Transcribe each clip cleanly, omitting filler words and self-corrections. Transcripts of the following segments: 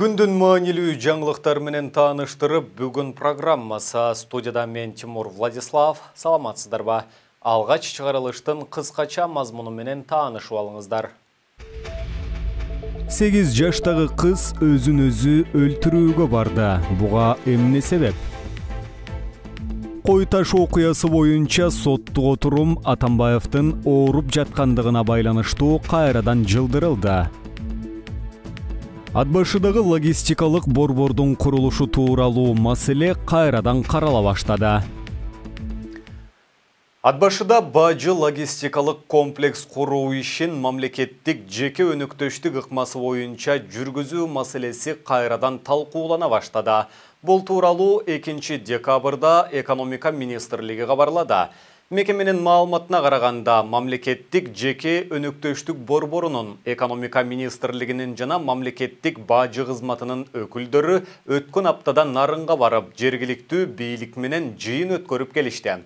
Күндүн маанилүү жаңылыктар менен тааныштырып, бүгүн программасы студияда мен Тимур Владислав. Саламатсыздарбы? Алгач чыгарылыштын кыскача мазмуну менен таанышып алыңыздар. 8 жаштагы кыз өзүн өзү өлтүрүүгө барды. Буга эмне себеп? Кой таш окуясы боюнча соттук отурум Атамбаевдин ооруп жаткандыгына байланыштуу кайрадан жылдырылды. Ат башыдагы логистикалык борбордун курулушу тууралуу маселе кайрадан карала баштады. Ат башыда бажы логистикалык комплекс куруу ишин мамлекеттик жеке өнөктөштүк ыкмасы боюнча жүргүзүү маселеси кайрадан талкуулана баштады. Бул тууралуу 2 декабрда экономика министрлиги кабарлады. Мекеменин маалыматына караганда, мамлекеттик жеке өнөктөштүк борборунун экономика министрлигинин жана мамлекеттик бажы кызматынын өкүлдөрү өткөн аптадан нарынга барып, жергиликтүү бийлик менен жыйын өткөрүп келишти.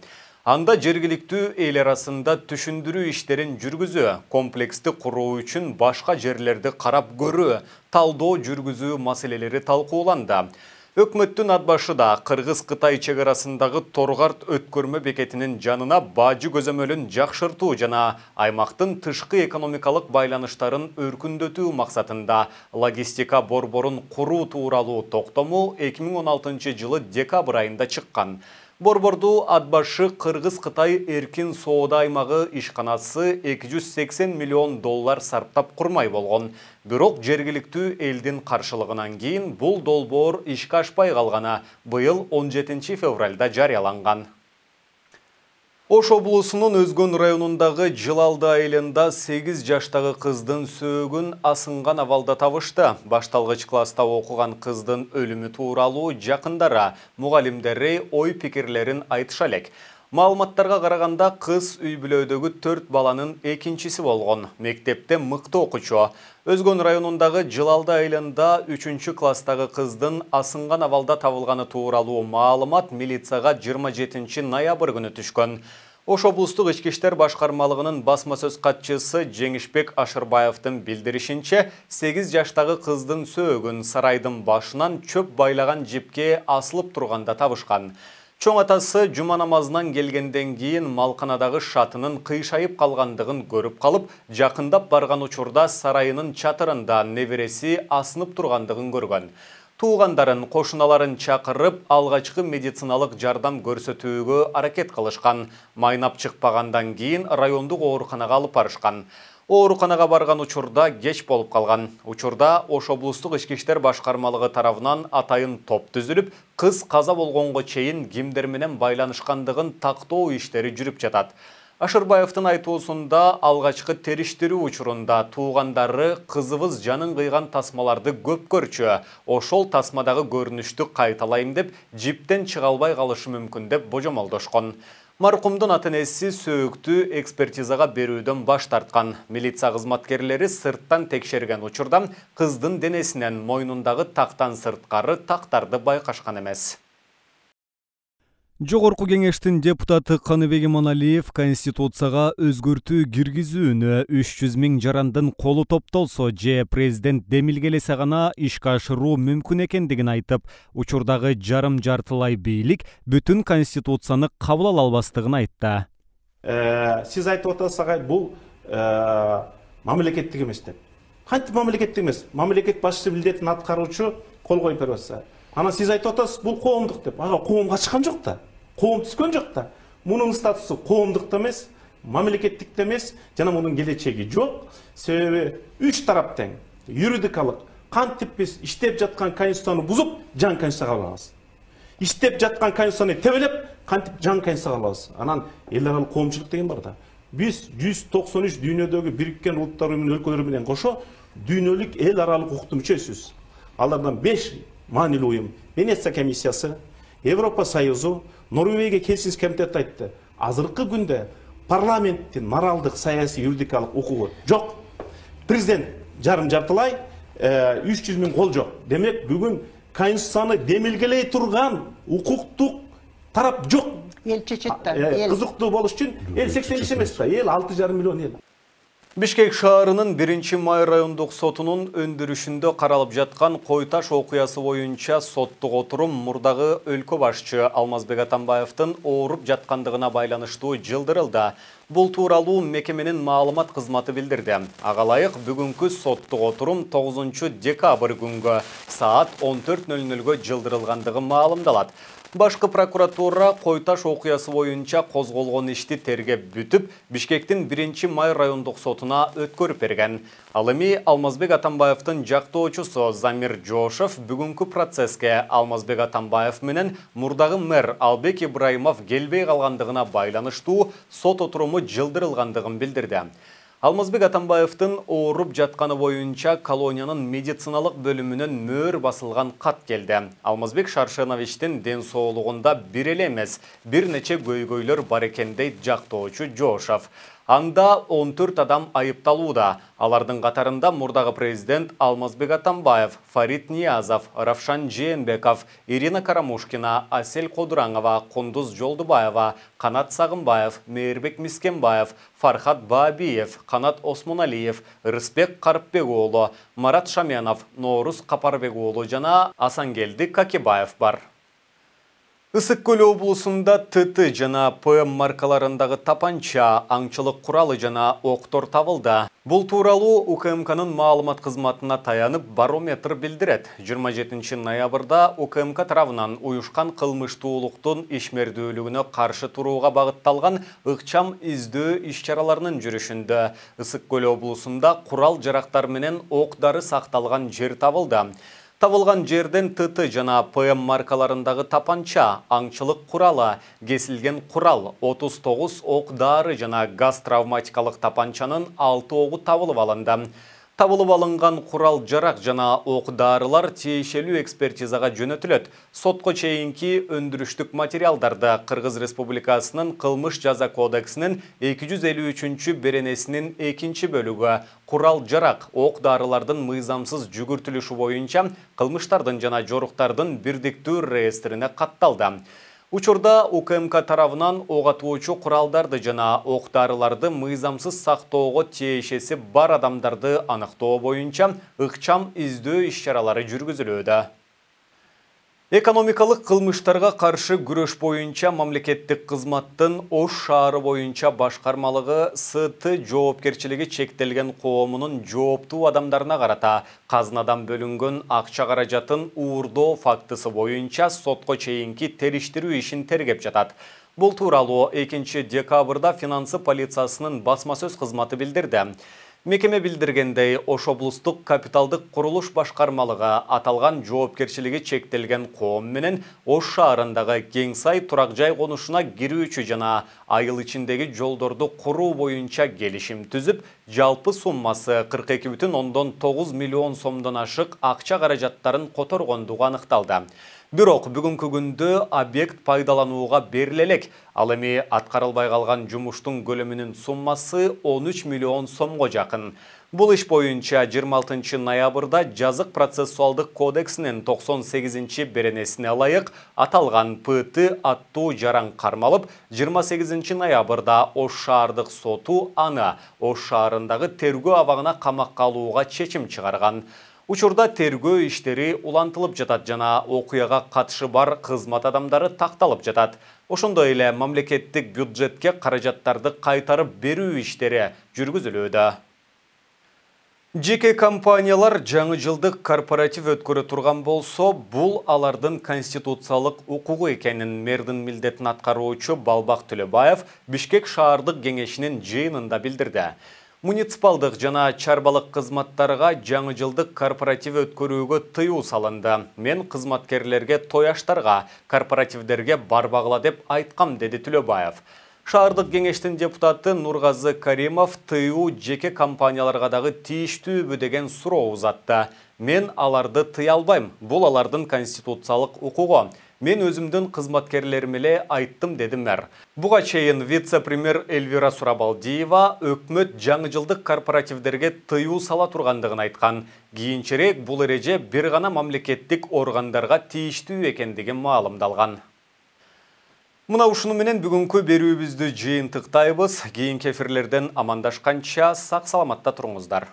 Анда жергиликтүү эл арасында түшүндүрүү иштерин жүргүзүү, комплексти куруу үчүн башка жерлерди карап көрүү, талдоо жүргүзүү маселелери талкууланды. Өкмөттүн ат башыда Кыргыз-Кытай чек арасындагы Торгарт өткөрмө бекетинин жанына бажы көзөмөлүн жакшыртуу жана аймактын тышкы экономикалык байланыштарын өркүндөтүү максатында логистика борборун куруу тууралуу токтому 2016 жылы декабрь айында чыккан. Борборду ат башы Кыргыз-Кытай эркин соода аймагы ишканасы 280 миллион доллар сарптап курмай болгон. Бирок жергиликтүү элдин каршылыгынан кийин бул долбоор ишке ашпай калганы быйыл 17 февралда жарыяланган. Ош облусунун Өзгөн районундагы Жылалды айылында 8 жаштагы кыздын сөөгүн асынган абалда табышты. Башталгыч класста окуган кыздын өлүмү тууралуу жакындары, мугалимдери ой пикирлерин айтыша элек. Маалыматтарга караганда кыз үй бүлөдөгү 4 баланын экинчиси болгон. Мектепте мыкты окуучу. Өзгөн районундагы Жылалды айылында 3 класстагы кыздын асынган абалда табылганы тууралуу маалымат милицияга 27 ноябрь күнү түшкөн. Ош облустук ички иштер башкармалыгынын басма сөз катчысы Жеңишбек Ашырбаевдин билдиришинче, 8 жаштагы кыздын сөөгүн сарайдын башынан чөп байлаган жипке асылып турганда табышкан. Чоң атасы жума намазынан келгенден кийин малканадагы шатынын кыйшайып калгандыгын көрүп калып, жакындап барган учурда сарайынын чатырында небереси асынып тургандыгын көргөн. Туугандарын, кошуналарын чакырып, алгачкы медициналык жардам көрсөтүүгө аракет кылышкан. Майнап чыкпагандан кийин райондук ооруканага алып барышкан. Ооруканага барган учурда кеч болуп калган. Учурда Ош облустук ички иштер башкармалыгы тарабынан атайын топ түзүлүп, кыз каза болгонго чейин кимдер менен байланышкандыгын тактоо иштери жүрүп жатат. Ашырбаевдин айтуусунда алгачкы териштирүү учурунда туугандары кызыбыз жанын кыйган тасмаларды көп көрчү. Ошол тасмадагы көрүнүштү кайталайм деп, жиптен чыга албай калышы мүмкүн деп божомолдошкон. Маркумдун ата-энеси сөөгүктү экспертизага берүүдөн баш тарткан. Милиция кызматкерлери сырттан текшерген учурда кыздын денесинен мойнундагы тактан сырткары тактарды байкашкан эмес. Жогорку кеңештин депутаты Каныбек Иманалиев Конституцияга өзгөртүү киргизүүнү 300 000 жарандын колу топтолсо же президент демилгелесе гана ишке ашыруу мүмкүн экендигин айтып, учурдагы жарым-жартылай бийлик бүтүн Конституцияны кабыл ала албастыгын айтты. Сиз айтып атасыз, бул мамлекеттик эмес деп. Кантип мамлекеттик эмес? Мамлекет башчысы милдетин аткаруучу кол коюп берип атса. Ана сиз айтып атасыз, бул коомдук деп. Коомго чыккан жок да. Коом түскөн жок да. Мунун статусу коомдук да эмес, мамлекеттик да эмес, жана мунун келечеги жок. Себеби 3 тарап тең. Юридикалык кантип биз иштеп жаткан конституцияны бузуп, жаңы конституция кабыл алабыз. Иштеп жаткан конституцияны тебелеп, кантип жаңы конституция кабыл алабыз. Анан эл аралык коомчулук деген бар да. Биз 193 дүйнөдөгү Бириккен Улуттар Уюмунун өлкөлөрү менен кошо дүйнөлүк эл аралык укуктун мүчөсүбүз. Алардан 5 маанилүү уюм. Венеция комиссиясы, Европа Союзу, Норвегия келишим комитети айтты. Азыркы күндө парламенттин моралдык, саясий, юридикалык укугу жок. Президент жарым-жартылай 300 000 кол жок. Демек бүгүн конституцияны демилгелей турган укуктук тарап жок. Эл чечет да. Кызыктуу болуш үчүн эл 80 эмес да, эл 6,5 миллион эл. Бишкек шаарынын 1-май райондук сотунун өндүрүшүндө каралып жаткан Койташ окуясы боюнча соттук отурум мурдагы өлкө башчы Алмазбек Атамбаевдин ооруп жаткандыгына байланыштуу жылдырылды. Бул тууралуу мекеменин маалымат кызматы билдирди. Ага ылайык бүгүнкү соттук отурум 9 декабрь күнгө саат 14:00 жылдырылгандыгы маалымдалат. Башкы прокуратура Койташ окуясы боюнча козголгон ишти тергеп бүтүп, Бишкектин 1-май райондук сотуна өткөрүп берген. Ал эми Алмазбек Атамбаевдин жактоочусу Замир Жошев бүгүнкү процесске Алмазбек Атамбаев менен мурдагы мэр Албек Ибраимов келбей калгандыгына байланыштуу сот отуруму жылдырылгандыгын билдирди. Алмазбек Атамбаевдин ооруп жатканы боюнча колониянын медициналык бөлүмүнөн мөр басылган кат келди. Алмазбек Шаршеновичтин ден соолугунда бир эле эмес, бир нече көйгөйлөр бар экен дейт жактоочу Жошев. Анда 14 адам айыпталууда. Алардын катарында мурдагы президент Алмазбек Атамбаев, Фарид Ниязов, Равшан Жээнбеков, Ирина Карамушкина, Асель Кодураңова, Кундуз Жолдубаева, Канат Сагынбаев, Мейирбек Мискенбаев, Фархат Баабиев, Канат Осмоналиев, Рыспек Карпбек уулу, Марат Шаменов, Ноорус Капарбек уулу жана Асангелди Какибаев бар. Ысык-Көл облусунда ТТ жана ПМ маркаларындагы тапанча, аңчылык куралы жана октор табылды. Бул тууралуу УКМКнын маалымат кызматына таянып барометр билдирет. 27 ноябрда УКМК тарабынан уюшкан кылмыштуулуктун ишмердүүлүгүнө каршы турууга багытталган ыкчам издөө иш-чараларынын жүрүшүндө Ысык-Көл облусунда курал жарактар менен ок-дары сакталган жер табылды. Табылган жерден ТТ жана ПМ маркаларындагы тапанча, аңчылык куралы, кесилген курал, 39 ок-дары жана газ травматикалык тапанчанын 6 огу табылып алынды. Табылып алынган курал жарак жана ок-дарылар тиешелүү экспертизага жөнөтүлөт. Сотко чейинки өндүрүштүк материалдарды Кыргыз Республикасынын кылмыш жаза кодексинин 253 беренесинин 2 бөлүгү курал жарак ок-дарылардын мыйзамсыз жүгүртүлүшү боюнча кылмыштардын жана жоруктардын бирдиктүү реестрине катталды. Учурда УКМК тарабынан ок атуучу куралдарды жана ок-дарыларды мыйзамсыз сактоого тиешеси бар адамдарды аныктоо боюнча ыкчам издөө иш-чаралары жүргүзүлүүдө. Экономикалык кылмыштарга каршы күрөш боюнча мамлекеттик кызматтын Ош шаары боюнча башкармалыгы СТ жоопкерчилиги чектелген коомунун жооптуу адамдарына карата казынадан бөлүнгөн акча каражатын уурдоо фактысы боюнча сотко чейинки териштирүү ишин тергеп жатат. Бул тууралуу 2 декабрда финансы полициясынын басма сөз кызматы билдирди. Мекеме билдиргендей, Ош облустук капиталдык курулуш башкармалыгы аталган жоопкерчилиги чектелген коом менен Ош шаарындагы Кеңсай турак жай конушуна кирүүчү жана айыл ичиндеги жолдорду куруу боюнча келишим түзүп, жалпы суммасы 42,9 миллион сомдон ашык акча каражаттарын которгондугу аныкталды. Бирок бүгүнкү күндө объект пайдаланууга бериле элек. Ал эми аткарылбай калган жумуштун көлөмүнүн суммасы 13 миллион сомго жакын. Бул иш боюнча 26 ноябрда жазык процессуалдык кодексинин 98 беренесине ылайык аталган ПТ аттуу жаран кармалып, 28 ноябрда Ош шаардык соту аны Ош шаарындагы тергөө абагына камакка алууга чечим чыгарган. Учурда тергөө иштери улантылып жатат жана окуяга катышы бар кызмат адамдары такталып жатат. Ошондой эле мамлекеттик бюджетке каражаттарды кайтарып берүү иштери жүргүзүлүүдө. Жеке компаниялар жаңы жылдык корпоратив өткөрө турган болсо, бул алардын конституциялык укугу экенин мэрдин милдетин аткаруучу Балбак Төлөбаев Бишкек шаардык кеңешинин жыйынында билдирди. Муниципалдык жана чарбалык кызматтарга жаңы жылдык корпоратив өткөрүүгө тыюу салынды. Мен кызматкерлерге тояштарга, корпоративдерге барбагыла деп айткам, деди Төлөбаев. Шаардык кеңештин депутаты Нургазы Каримов тыюу жеке компанияларга дагы тийиштүүбү деген суроо узатты. Мен аларды тыя албайм. Бул алардын конституциялык укугу. Мен өзүмдүн кызматкерлерим эле айттым, деди мэр. Буга чейин вице-премьер Эльвира Сурабалдиева өкмөт жаңы жылдык корпоративдерге тыюу сала тургандыгын айткан. Кийинчерээк бул эреже бир гана мамлекеттик органдарга тийиштүү экендиги маалымдалган. Мына ушуну менен бүгүнкү берүүбүздү жыйынтыктайбыз. Кийинки эфирлерден амандашканча сак саламатта туруңуздар.